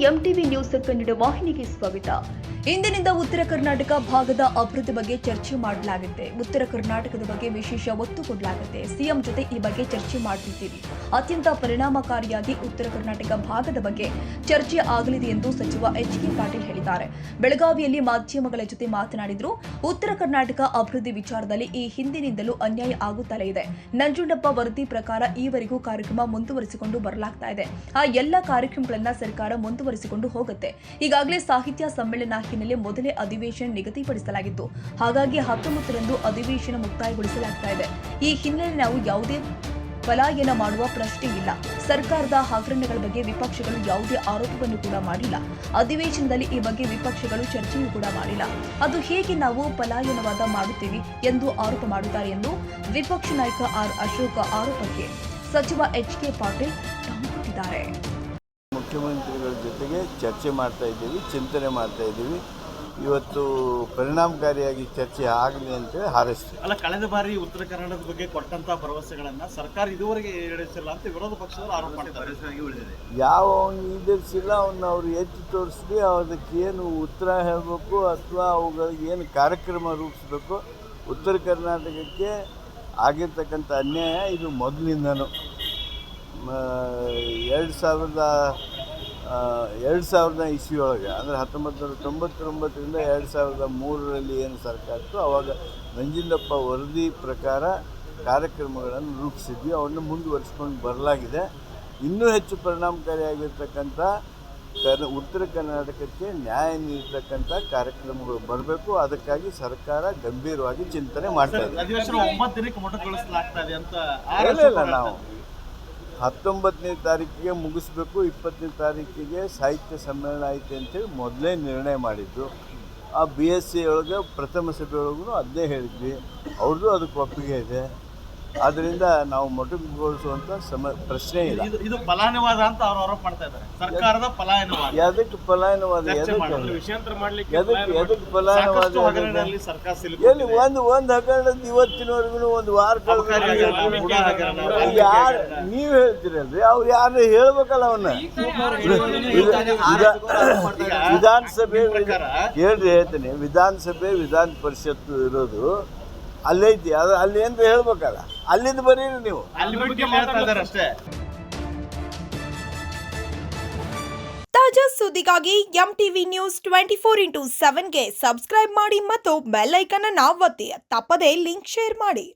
MTV news Kannada ವಾಹಿನಿಗೆ ಸ್ವಾಗತ. ಇಂದಿನಿಂದ ಉತ್ತರ ಕರ್ನಾಟಕ ಭಾಗದ ಅಭಿವೃದ್ಧಿ ಬಗ್ಗೆ ಚರ್ಚೆ ಮಾಡಲಾಗುತ್ತೆ. ಉತ್ತರ ಕರ್ನಾಟಕದ ಬಗ್ಗೆ ವಿಶೇಷ ಒತ್ತು ಕೊಡಲಾಗುತ್ತೆ. ಸಿಎಂ ಜೊತೆ ಈ ಬಗ್ಗೆ ಚರ್ಚೆ ಮಾಡ್ತಿದ್ದೀವಿ. ಅತ್ಯಂತ ಪರಿಣಾಮಕಾರಿಯಾಗಿ ಉತ್ತರ ಕರ್ನಾಟಕ ಭಾಗದ ಬಗ್ಗೆ ಚರ್ಚೆ ಆಗಲಿದೆ ಎಂದು ಸಚಿವ ಎಚ್.ಕೆ. ಪಾಟೀಲ್ ಹೇಳಿದ್ದಾರೆ. ಬೆಳಗಾವಿಯಲ್ಲಿ ಮಾಧ್ಯಮಗಳ ಜೊತೆ ಮಾತನಾಡಿದ್ರು. ಉತ್ತರ ಕರ್ನಾಟಕ ಅಭಿವೃದ್ಧಿ ವಿಚಾರದಲ್ಲಿ ಈ ಹಿಂದಿನಿಂದಲೂ ಅನ್ಯಾಯ ಆಗುತ್ತಲೇ ಇದೆ. ನಂಜುಂಡಪ್ಪ ವರದಿ ಪ್ರಕಾರ ಈವರೆಗೂ ಕಾರ್ಯಕ್ರಮ ಮುಂದುವರಿಸಿಕೊಂಡು ಬರಲಾಗ್ತಾ ಇದೆ. ಆ ಎಲ್ಲ ಕಾರ್ಯಕ್ರಮಗಳನ್ನ ಸರ್ಕಾರ ಮುಂದುವರಿಸಿಕೊಂಡು ಹೋಗುತ್ತೆ. ಈಗಾಗಲೇ ಸಾಹಿತ್ಯ ಸಮ್ಮೇಳನ ಹಿನ್ನೆಲೆ ಮೊದಲೇ ಅಧಿವೇಶನ ನಿಗದಿಪಡಿಸಲಾಗಿತ್ತು. ಹಾಗಾಗಿ 19ರಂದು ಅಧಿವೇಶನ ಮುಕ್ತಾಯಗೊಳಿಸಲಾಗ್ತಾ ಇದೆ. ಈ ಹಿನ್ನೆಲೆ ನಾವು ಯಾವುದೇ ಪಲಾಯನ ಮಾಡುವ ಪ್ರಶ್ನೆ ಇಲ್ಲ. ಸರ್ಕಾರದ ಹಗರಣಗಳ ಬಗ್ಗೆ ವಿಪಕ್ಷಗಳು ಯಾವುದೇ ಆರೋಪವನ್ನು ಕೂಡ ಮಾಡಿಲ್ಲ. ಅಧಿವೇಶನದಲ್ಲಿ ಈ ಬಗ್ಗೆ ವಿಪಕ್ಷಗಳು ಚರ್ಚೆಯೂ ಕೂಡ ಮಾಡಿಲ್ಲ. ಅದು ಹೇಗೆ ನಾವು ಪಲಾಯನವಾದ ಮಾಡುತ್ತೀವಿ ಎಂದು ಆರೋಪ ಮಾಡುತ್ತಾರೆ ಎಂದು ವಿಪಕ್ಷ ನಾಯಕ ಆರ್ ಅಶೋಕ್ ಆರೋಪಕ್ಕೆ ಸಚಿವ ಎಚ್.ಕೆ. ಪಾಟೀಲ್ ಟಾಂಗಿದ್ದಾರೆ. ಮುಖ್ಯಮಂತ್ರಿಗಳ ಜೊತೆಗೆ ಚರ್ಚೆ ಮಾಡ್ತಾ ಇದ್ದೀವಿ, ಚಿಂತನೆ ಮಾಡ್ತಾ ಇದ್ದೀವಿ. ಇವತ್ತು ಪರಿಣಾಮಕಾರಿಯಾಗಿ ಚರ್ಚೆ ಆಗಲಿ ಅಂತೇಳಿ ಹಾರೈಸ್ತೀವಿ. ಅಲ್ಲ, ಕಳೆದ ಬಾರಿ ಉತ್ತರ ಕನ್ನಡದ ಬಗ್ಗೆ ಕೊಟ್ಟಂತ ಭರವಸೆಗಳನ್ನ ಸರ್ಕಾರ ಇದುವರೆಗೆ ಈಡೇರಿಸಿಲ್ಲ ಅಂತ ವಿರೋಧ ಪಕ್ಷದವರು ಆರೋಪ ಮಾಡ್ತಾರೆ. ಯಾವ ಅವನು ಈಡೇರಿಸಿಲ್ಲ, ಅವನ್ನ ಅವ್ರು ಎತ್ತಿ ತೋರಿಸ್ಲಿ, ಅದಕ್ಕೆ ಏನು ಉತ್ತರ ಹೇಳಬೇಕು ಅಥವಾ ಅವುಗಳಿಗೆ ಏನು ಕಾರ್ಯಕ್ರಮ ರೂಪಿಸಬೇಕು. ಉತ್ತರ ಕರ್ನಾಟಕಕ್ಕೆ ಆಗಿರ್ತಕ್ಕಂಥ ಅನ್ಯಾಯ ಇದು ಮೊದಲಿಂದನೂ 2000 ಇಸ್ವಿಯೊಳಗೆ ಅಂದರೆ 1999ರಿಂದ 2003ರಲ್ಲಿ ಏನು ಸರ್ಕಾರ ಇತ್ತು, ಆವಾಗ ನಂಜುಂಡಪ್ಪ ವರದಿ ಪ್ರಕಾರ ಕಾರ್ಯಕ್ರಮಗಳನ್ನು ರೂಪಿಸಿದ್ವಿ. ಅವನ್ನು ಮುಂದುವರಿಸ್ಕೊಂಡು ಬರಲಾಗಿದೆ. ಇನ್ನೂ ಹೆಚ್ಚು ಪರಿಣಾಮಕಾರಿಯಾಗಿರ್ತಕ್ಕಂಥ ಉತ್ತರ ಕರ್ನಾಟಕಕ್ಕೆ ನ್ಯಾಯ ನೀಡತಕ್ಕಂಥ ಕಾರ್ಯಕ್ರಮಗಳು ಬರಬೇಕು. ಅದಕ್ಕಾಗಿ ಸರ್ಕಾರ ಗಂಭೀರವಾಗಿ ಚಿಂತನೆ ಮಾಡ್ತಾ ಇದೆ. ಇಲ್ಲ, ನಾವು 19ನೇ ತಾರೀಕಿಗೆ ಮುಗಿಸ್ಬೇಕು, 20ನೇ ತಾರೀಕಿಗೆ ಸಾಹಿತ್ಯ ಸಮ್ಮೇಳನ ಐತೆ ಅಂತೇಳಿ ಮೊದಲೇ ನಿರ್ಣಯ ಮಾಡಿದ್ದು. ಆ BSc ಒಳಗೆ ಪ್ರಥಮ ಸಭೆಯೊಳಗೂ ಅದನ್ನೇ ಹೇಳಿದ್ವಿ. ಅವ್ರದ್ದು ಅದಕ್ಕೆ ಒಪ್ಪಿಗೆ ಇದೆ. ಆದ್ದರಿಂದ ನಾವು ಮೊಟಕುಗೊಳಿಸುವಂಥ ಪ್ರಶ್ನೆ ಇಲ್ಲ. ಇದು ಪಲಾಯನವಾದ ಅಂತ ಅವರು ಆರೋಪ ಮಾಡ್ತಾ ಇದ್ದಾರೆ. ಸರ್ಕಾರದ ಪಲಾಯನವಾದ. ಎದಕ್ಕೆ ಪಲಾಯನವಾದ? ಎದಕ್ಕೆ ಪಲಾಯನವಾದ? ಎಲ್ಲಿ ಒಂದು ಹಗರಣದ ಇವತ್ತಿನವರೆಗೂ ಒಂದು ವಾರ ಯಾರು ನೀವು ಹೇಳ್ತೀರಲ್ರಿ, ಅವ್ರು ಯಾರು ಹೇಳ್ಬೇಕಲ್ಲ ಅವನ್ನ. ವಿಧಾನಸಭೆ ಹೇಳ್ತೀನಿ, ವಿಧಾನಸಭೆ ವಿಧಾನ ಪರಿಷತ್ತು ಇರೋದು ಅಲ್ಲೈತಿ. ಅದು ಅಲ್ಲಿ ಅಂತ ಹೇಳ್ಬೇಕಲ್ಲ, ಅಲ್ಲಿಂದ ಬರೀರಿ ನೀವು. ತಾಜಾ ಸುದ್ದಿಗಾಗಿ ಎಂಟಿವಿ ನ್ಯೂಸ್ 24x7ಗೆ ಸಬ್ಸ್ಕ್ರೈಬ್ ಮಾಡಿ ಮತ್ತು ಬೆಲ್ ಐಕಾನ್ ಅನ್ನು ಒತ್ತಿ. ತಪ್ಪದೇ ಲಿಂಕ್ ಶೇರ್ ಮಾಡಿ.